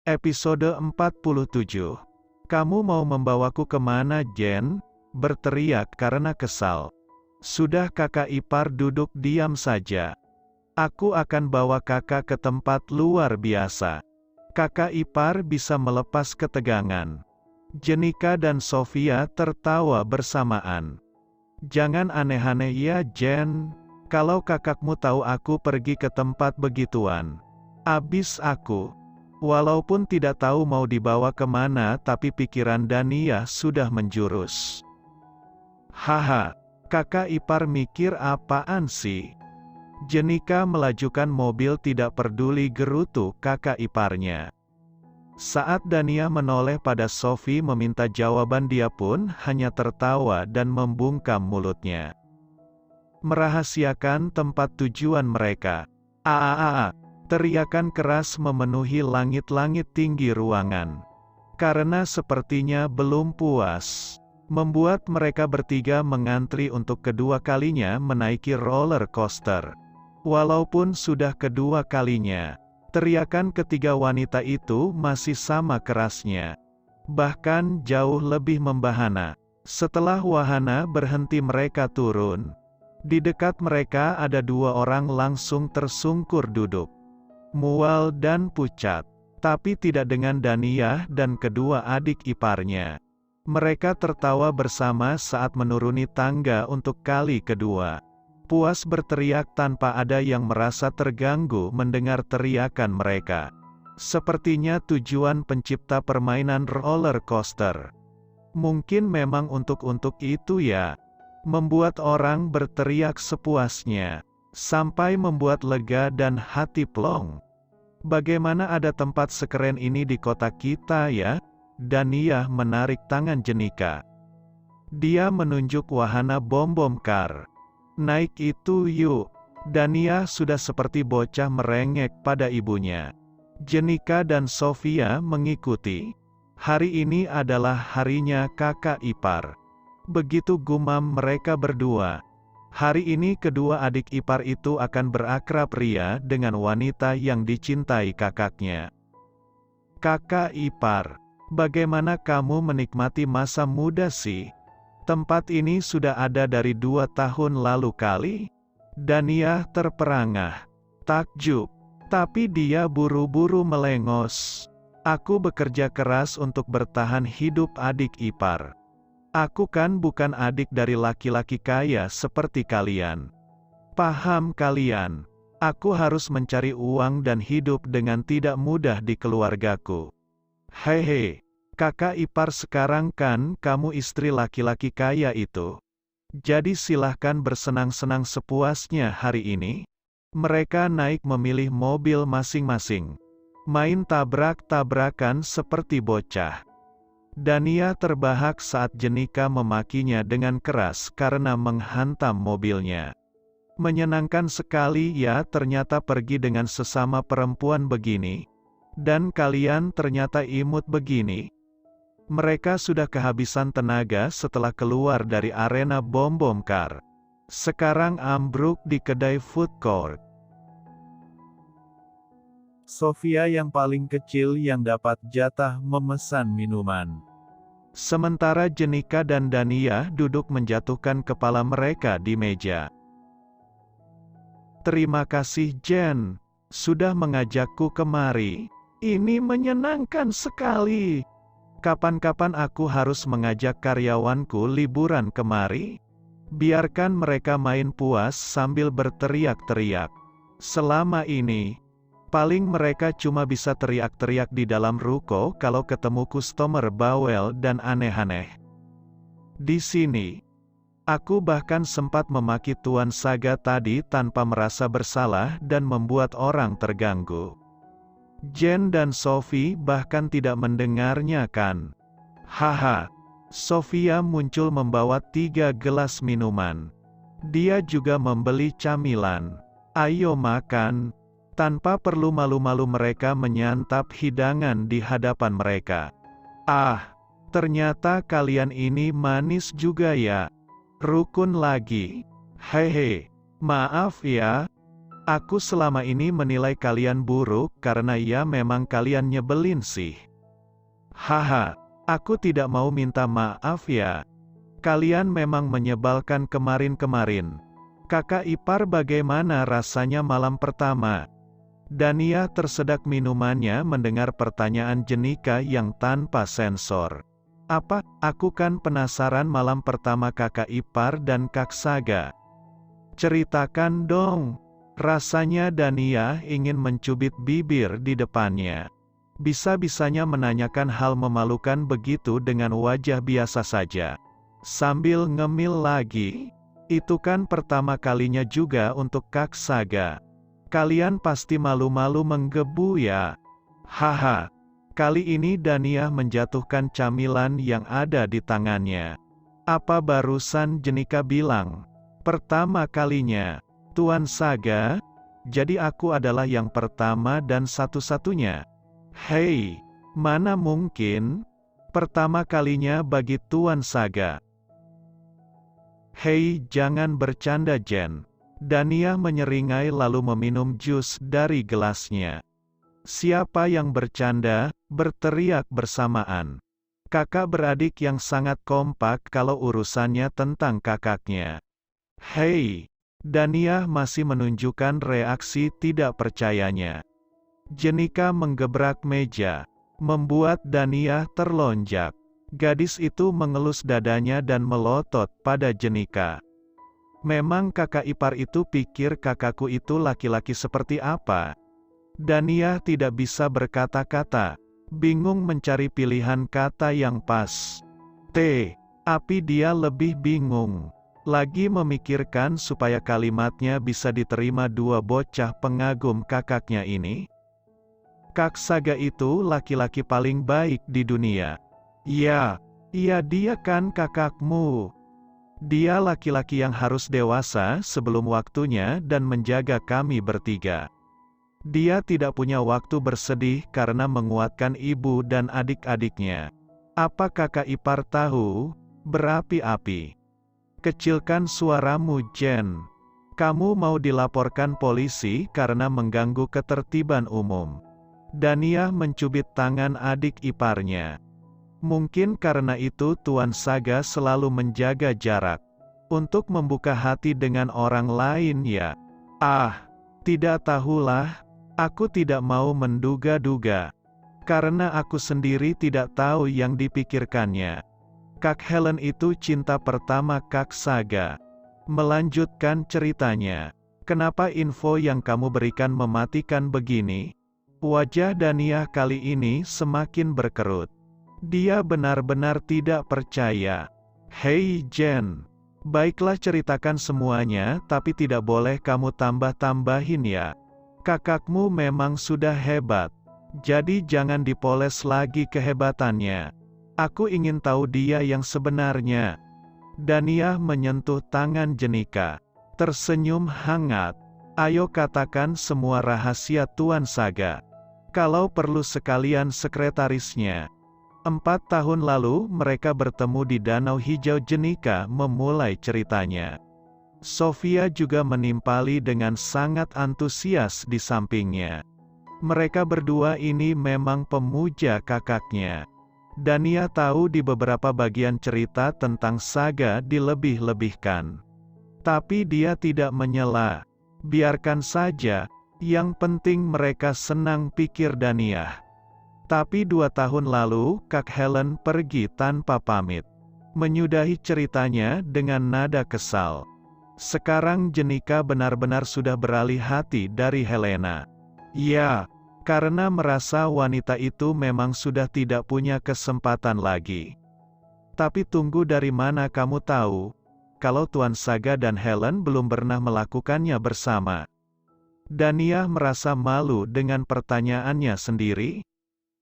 Episode 47. Kamu mau membawaku kemana, Jen? Berteriak karena kesal. Sudah kakak ipar duduk diam saja. Aku akan bawa kakak ke tempat luar biasa. Kakak ipar bisa melepas ketegangan. Jenika dan Sofia tertawa bersamaan. Jangan aneh-aneh ya, Jen. Kalau kakakmu tahu aku pergi ke tempat begituan. Abis aku. Walaupun tidak tahu mau dibawa kemana, tapi pikiran Dania sudah menjurus. Haha, kakak ipar mikir apaan sih? Jenika melajukan mobil tidak peduli gerutu kakak iparnya. Saat Dania menoleh pada Sophie meminta jawaban, dia pun hanya tertawa dan membungkam mulutnya. Merahasiakan tempat tujuan mereka. Aaaa. Teriakan keras memenuhi langit-langit tinggi ruangan. Karena sepertinya belum puas, membuat mereka bertiga mengantri untuk kedua kalinya menaiki roller coaster. Walaupun sudah kedua kalinya, teriakan ketiga wanita itu masih sama kerasnya. Bahkan jauh lebih membahana. Setelah wahana berhenti, mereka turun. Di dekat mereka ada dua orang langsung tersungkur duduk. Mual dan pucat. Tapi tidak dengan Dania dan kedua adik iparnya. Mereka tertawa bersama saat menuruni tangga untuk kali kedua. Puas berteriak tanpa ada yang merasa terganggu mendengar teriakan mereka. Sepertinya tujuan pencipta permainan roller coaster. Mungkin memang untuk itu ya. Membuat orang berteriak sepuasnya. Sampai membuat lega dan hati plong. Bagaimana ada tempat sekeren ini di kota kita ya? Dania menarik tangan Jenika. Dia menunjuk wahana bom-bom kar. Naik itu yuk. Dania sudah seperti bocah merengek pada ibunya. Jenika dan Sofia mengikuti. Hari ini adalah harinya kakak ipar. Begitu gumam mereka berdua. Hari ini kedua adik ipar itu akan berakrab ria dengan wanita yang dicintai kakaknya. Kakak ipar, bagaimana kamu menikmati masa muda sih? Tempat ini sudah ada dari 2 tahun lalu kali? Dania terperangah. Takjub. Tapi dia buru-buru melengos. Aku bekerja keras untuk bertahan hidup, adik ipar. Aku kan bukan adik dari laki-laki kaya seperti kalian. Paham kalian? Aku harus mencari uang dan hidup dengan tidak mudah di keluargaku. Hehe, kakak ipar, sekarang kan kamu istri laki-laki kaya itu. Jadi silahkan bersenang-senang sepuasnya hari ini. Mereka naik memilih mobil masing-masing. Main tabrak-tabrakan seperti bocah. Dania terbahak saat Jenika memakinya dengan keras karena menghantam mobilnya. Menyenangkan sekali ya ternyata pergi dengan sesama perempuan begini. Dan kalian ternyata imut begini. Mereka sudah kehabisan tenaga setelah keluar dari arena bom-bom kar. Sekarang ambruk di kedai food court. Sofia yang paling kecil yang dapat jatah memesan minuman. Sementara Jenika dan Dania duduk menjatuhkan kepala mereka di meja. Terima kasih Jen, sudah mengajakku kemari. Ini menyenangkan sekali. Kapan-kapan aku harus mengajak karyawanku liburan kemari. Biarkan mereka main puas sambil berteriak-teriak. Selama ini, paling mereka cuma bisa teriak-teriak di dalam ruko kalau ketemu customer bawel dan aneh-aneh. Di sini, aku bahkan sempat memaki Tuan Saga tadi tanpa merasa bersalah dan membuat orang terganggu. Jen dan Sophie bahkan tidak mendengarnya kan? Haha. Sofia muncul membawa 3 gelas minuman. Dia juga membeli camilan. Ayo makan. Tanpa perlu malu-malu mereka menyantap hidangan di hadapan mereka. Ah, ternyata kalian ini manis juga ya. Rukun lagi. Hehe, maaf ya. Aku selama ini menilai kalian buruk karena ya memang kalian nyebelin sih. Haha, aku tidak mau minta maaf ya. Kalian memang menyebalkan kemarin-kemarin. Kakak ipar bagaimana rasanya malam pertama? Dania tersedak minumannya mendengar pertanyaan Jenika yang tanpa sensor. Apa, aku kan penasaran malam pertama kakak ipar dan Kak Saga. Ceritakan dong. Rasanya Dania ingin mencubit bibir di depannya. Bisa-bisanya menanyakan hal memalukan begitu dengan wajah biasa saja. Sambil ngemil lagi, itu kan pertama kalinya juga untuk Kak Saga. Kalian pasti malu-malu menggebu ya. Haha. Kali ini Dania menjatuhkan camilan yang ada di tangannya. Apa barusan Jenika bilang? Pertama kalinya. Tuan Saga, jadi aku adalah yang pertama dan satu-satunya. Hei, mana mungkin? Pertama kalinya bagi Tuan Saga. Hei, jangan bercanda Jen. Dania menyeringai lalu meminum jus dari gelasnya. Siapa yang bercanda, berteriak bersamaan. Kakak beradik yang sangat kompak kalau urusannya tentang kakaknya. Hei, Dania masih menunjukkan reaksi tidak percayanya. Jenika menggebrak meja, membuat Dania terlonjak. Gadis itu mengelus dadanya dan melotot pada Jenika. Memang kakak ipar itu pikir kakakku itu laki-laki seperti apa? Dania tidak bisa berkata-kata, bingung mencari pilihan kata yang pas. Tapi dia lebih bingung. Lagi memikirkan supaya kalimatnya bisa diterima dua bocah pengagum kakaknya ini. Kak Saga itu laki-laki paling baik di dunia. Ya, dia kan kakakmu. Dia laki-laki yang harus dewasa sebelum waktunya dan menjaga kami bertiga. Dia tidak punya waktu bersedih karena menguatkan ibu dan adik-adiknya. Apa kakak ipar tahu? Berapi-api. Kecilkan suaramu Jen. Kamu mau dilaporkan polisi karena mengganggu ketertiban umum. Dania mencubit tangan adik iparnya. Mungkin karena itu Tuan Saga selalu menjaga jarak. Untuk membuka hati dengan orang lain ya. Tidak tahulah. Aku tidak mau menduga-duga. Karena aku sendiri tidak tahu yang dipikirkannya. Kak Helen itu cinta pertama Kak Saga. Melanjutkan ceritanya. Kenapa info yang kamu berikan mematikan begini? Wajah Dania kali ini semakin berkerut. Dia benar-benar tidak percaya. Hei Jen. Baiklah ceritakan semuanya tapi tidak boleh kamu tambah-tambahin ya. Kakakmu memang sudah hebat. Jadi jangan dipoles lagi kehebatannya. Aku ingin tahu dia yang sebenarnya. Dania menyentuh tangan Jenika. Tersenyum hangat. Ayo katakan semua rahasia Tuan Saga. Kalau perlu sekalian sekretarisnya. 4 tahun lalu mereka bertemu di Danau Hijau. Jenika memulai ceritanya. Sofia juga menimpali dengan sangat antusias di sampingnya. Mereka berdua ini memang pemuja kakaknya. Dania tahu di beberapa bagian cerita tentang Saga dilebih-lebihkan. Tapi dia tidak menyela. Biarkan saja, yang penting mereka senang, pikir Dania. Tapi 2 tahun lalu, Kak Helen pergi tanpa pamit. Menyudahi ceritanya dengan nada kesal. Sekarang Jenika benar-benar sudah beralih hati dari Helena. Ya. Karena merasa wanita itu memang sudah tidak punya kesempatan lagi. Tapi tunggu, dari mana kamu tahu? Kalau Tuan Saga dan Helen belum pernah melakukannya bersama. Dania merasa malu dengan pertanyaannya sendiri.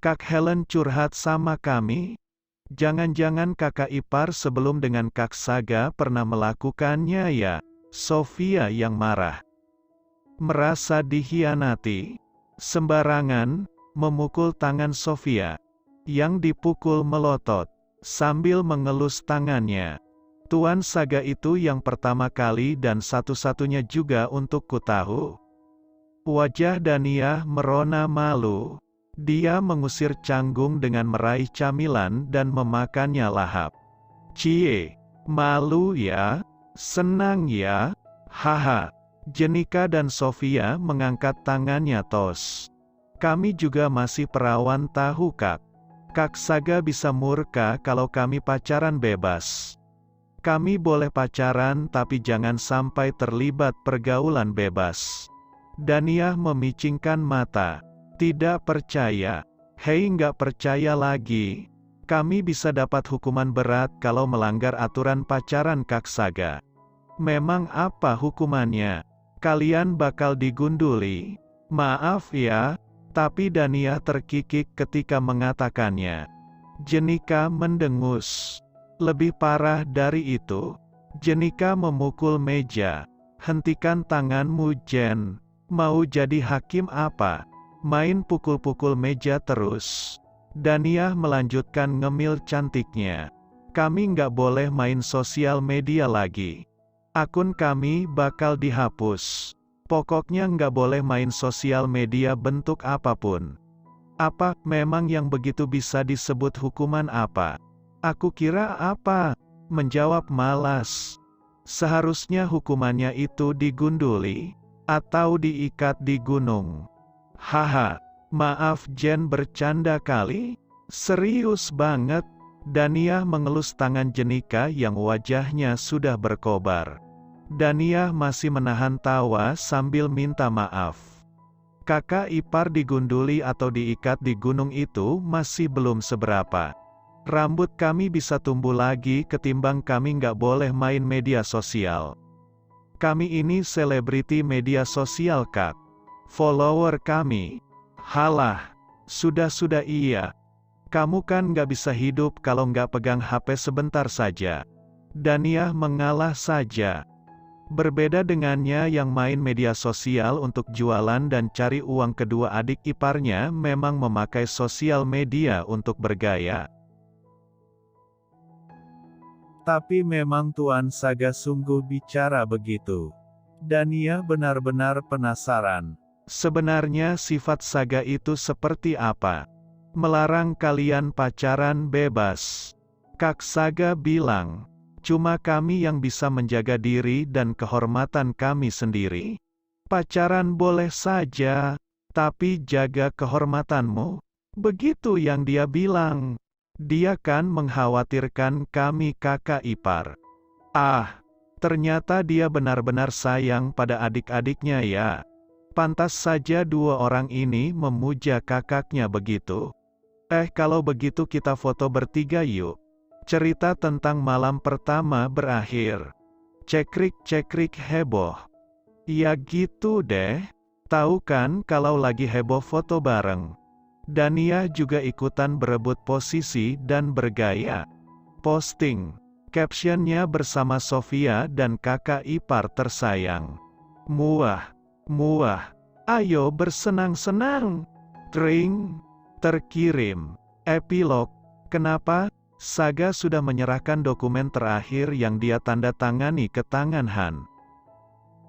Kak Helen curhat sama kami? Jangan-jangan kakak ipar sebelum dengan Kak Saga pernah melakukannya ya? Sofia yang marah. Merasa dikhianati? Sembarangan, memukul tangan Sofia. Yang dipukul melotot, sambil mengelus tangannya. Tuan Saga itu yang pertama kali dan satu-satunya juga untuk ku tahu. Wajah Daniah merona malu. Dia mengusir canggung dengan meraih camilan dan memakannya lahap. Cie, malu ya? Senang ya? Haha. Jenika dan Sofia mengangkat tangannya tos. Kami juga masih perawan tahu kak. Kak Saga bisa murka kalau kami pacaran bebas. Kami boleh pacaran tapi jangan sampai terlibat pergaulan bebas. Daniah memicingkan mata. Tidak percaya. Hei, nggak percaya lagi. Kami bisa dapat hukuman berat kalau melanggar aturan pacaran Kak Saga. Memang apa hukumannya? Kalian bakal digunduli. Maaf ya, tapi Daniah terkikik ketika mengatakannya. Jenika mendengus. Lebih parah dari itu, Jenika memukul meja. Hentikan tanganmu, Jen. Mau jadi hakim apa? Main pukul-pukul meja terus. Daniah melanjutkan ngemil cantiknya. Kami nggak boleh main sosial media lagi. Akun kami bakal dihapus. Pokoknya nggak boleh main sosial media bentuk apapun. Apa, memang yang begitu bisa disebut hukuman apa? Aku kira apa? Menjawab malas. Seharusnya hukumannya itu digunduli. Atau diikat di gunung. Haha, maaf Jen, bercanda kali. Serius banget. Daniah mengelus tangan Jenika yang wajahnya sudah berkobar. Daniah masih menahan tawa sambil minta maaf. Kakak ipar digunduli atau diikat di gunung itu masih belum seberapa. Rambut kami bisa tumbuh lagi ketimbang kami nggak boleh main media sosial. Kami ini selebriti media sosial kak. Follower kami. Halah, sudah iya. Kamu kan nggak bisa hidup kalau nggak pegang HP sebentar saja. Daniah mengalah saja. Berbeda dengannya yang main media sosial untuk jualan dan cari uang, kedua adik iparnya memang memakai sosial media untuk bergaya. Tapi memang Tuan Saga sungguh bicara begitu. Daniah benar-benar penasaran. Sebenarnya sifat Saga itu seperti apa? Melarang kalian pacaran bebas. Kak Saga bilang, cuma kami yang bisa menjaga diri dan kehormatan kami sendiri. Pacaran boleh saja, tapi jaga kehormatanmu. Begitu yang dia bilang. Dia kan mengkhawatirkan kami kakak ipar. Ah, ternyata dia benar-benar sayang pada adik-adiknya ya. Pantas saja dua orang ini memuja kakaknya begitu. Kalau begitu kita foto bertiga yuk. Cerita tentang malam pertama berakhir. Cekrik-cekrik heboh. Ya gitu deh. Tahu kan kalau lagi heboh foto bareng. Daniah juga ikutan berebut posisi dan bergaya. Posting. Captionnya bersama Sofia dan kakak ipar tersayang. Muah. Muah, ayo bersenang-senang. Tring, terkirim. Epilog, kenapa? Saga sudah menyerahkan dokumen terakhir yang dia tanda tangani ke tangan Han.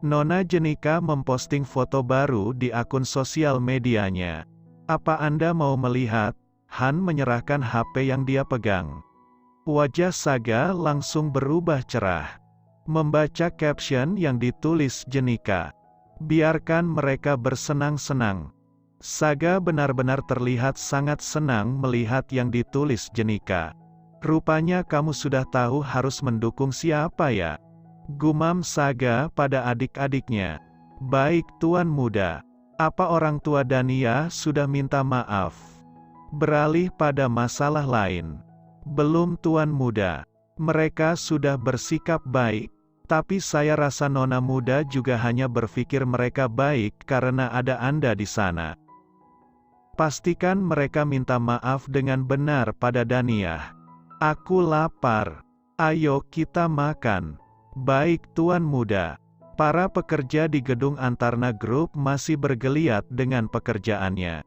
Nona Jenika memposting foto baru di akun sosial medianya. Apa Anda mau melihat? Han menyerahkan HP yang dia pegang. Wajah Saga langsung berubah cerah. Membaca caption yang ditulis Jenika. Biarkan mereka bersenang-senang. Saga benar-benar terlihat sangat senang melihat yang ditulis Jenika. Rupanya kamu sudah tahu harus mendukung siapa ya? Gumam Saga pada adik-adiknya. Baik Tuan Muda. Apa orang tua Daniah sudah minta maaf? Beralih pada masalah lain. Belum Tuan Muda. Mereka sudah bersikap baik. Tapi saya rasa Nona Muda juga hanya berpikir mereka baik karena ada Anda di sana. Pastikan mereka minta maaf dengan benar pada Daniah. Aku lapar. Ayo kita makan. Baik Tuan Muda. Para pekerja di gedung Antarna Group masih bergeliat dengan pekerjaannya.